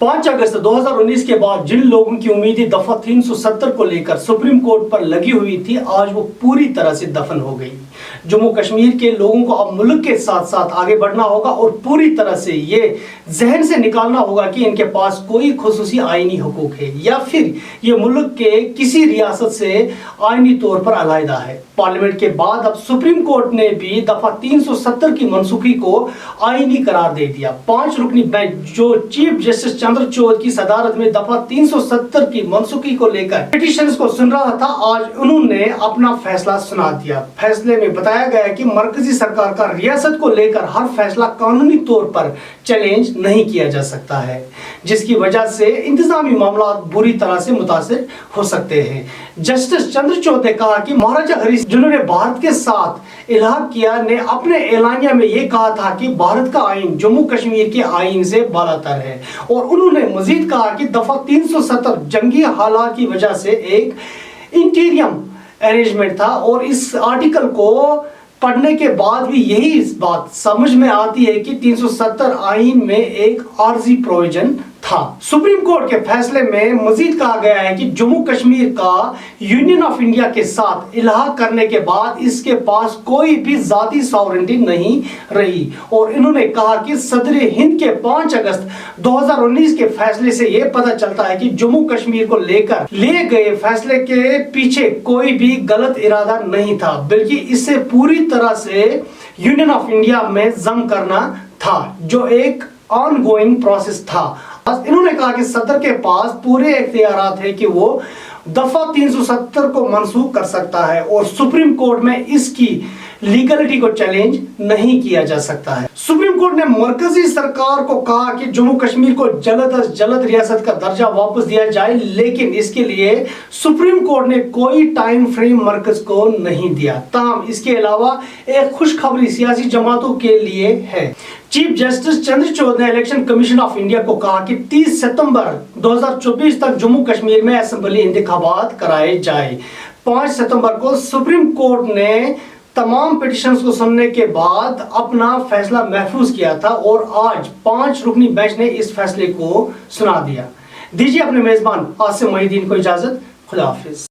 5 अगस्त 2019 के बाद जिन लोगों की उम्मीदें दफा 370 को लेकर सुप्रीम कोर्ट पर लगी हुई थी, आज वो पूरी तरह से दफन हो गई। जम्मू कश्मीर के लोगों को अब मुल्क के साथ साथ आगे बढ़ना होगा और पूरी तरह से ये जहन से निकालना होगा कि इनके पास कोई खुसूसी आईनी हुकूक है या फिर ये मुल्क के किसी रियासत से आईनी तौर पर अलहदा है। पार्लियामेंट के बाद अब सुप्रीम कोर्ट ने भी दफा 370 की मनसूखी को आईनी करार दे दिया। 5 रुकनी बेंच जो चीफ जस्टिस चंद्रचूड़ की सदारत में दफा 370 की मनसूखी को लेकर पिटीशंस को सुन रहा था, आज उन्होंने अपना फैसला सुना दिया। फैसले में बताया गया कि मरकजी सरकार का रियासत को लेकर हर फैसला कानूनी तौर पर चैलेंज नहीं किया जा सकता है, जिसकी वजह से इंतजामी मामला बुरी तरह से मुतासिर हो सकते हैं। जस्टिस चंद्रचूड़ ने कहा कि महाराजा हरीश जिन्होंने भारत के साथ इल्हाक किया ने अपने एलानिया में यह कहा था कि भारत का आईन जम्मू कश्मीर के आईन से बालातर है, और उन्होंने मजीद कहा कि दफा 370 जंगी हालात की वजह से एक इंटीरियम अरेंजमेंट था, और इस आर्टिकल को पढ़ने के बाद भी यही इस बात समझ में आती है कि 370 आईन में एक आर्जी प्रोविजन था। सुप्रीम कोर्ट के फैसले में मजीद कहा गया है कि जम्मू कश्मीर का यूनियन ऑफ इंडिया के साथ इल्हाक करने के बाद इसके पास कोई भी जाती सॉवरेनिटी नहीं रही, और इन्होंने कहा कि सदर हिंद के 5 अगस्त 2019 के फैसले से यह पता चलता है कि जम्मू कश्मीर को लेकर लिए गए फैसले के पीछे कोई भी गलत इरादा नहीं था, बल्कि इससे पूरी तरह से यूनियन ऑफ इंडिया में जंग करना था, जो एक ऑनगोइंग प्रोसेस था। इन्होंने कहा कि सदर के पास पूरे इख्तियारात है कि वो दफा 370 को मनसूख कर सकता है, और सुप्रीम कोर्ट में इसकी लीगलिटी को चैलेंज नहीं किया जा सकता है। सुप्रीम कोर्ट ने मरकजी सरकार को कहा कि जम्मू कश्मीर को जल्द अज जल्द रियासत का दर्जा वापस दिया जाए, लेकिन इसके लिए सुप्रीम कोर्ट ने कोई टाइम फ्रेम मरकज को नहीं दिया। ताहम इसके अलावा एक खुशखबरी सियासी जमातों के लिए है। चीफ जस्टिस चंद्रचूड़ ने इलेक्शन कमीशन ऑफ इंडिया को कहा कि 30 सितंबर 2024 तक जम्मू कश्मीर में असेंबली इंतखाबात कराए जाए। 5 सितंबर को सुप्रीम कोर्ट ने तमाम पिटीशंस को सुनने के बाद अपना फैसला महफूज किया था, और आज 5 रुकनी बेंच ने इस फैसले को सुना दिया। दीजिए अपने मेजबान आसिम मोहिद्दीन को इजाजत। खुदा हाफिज।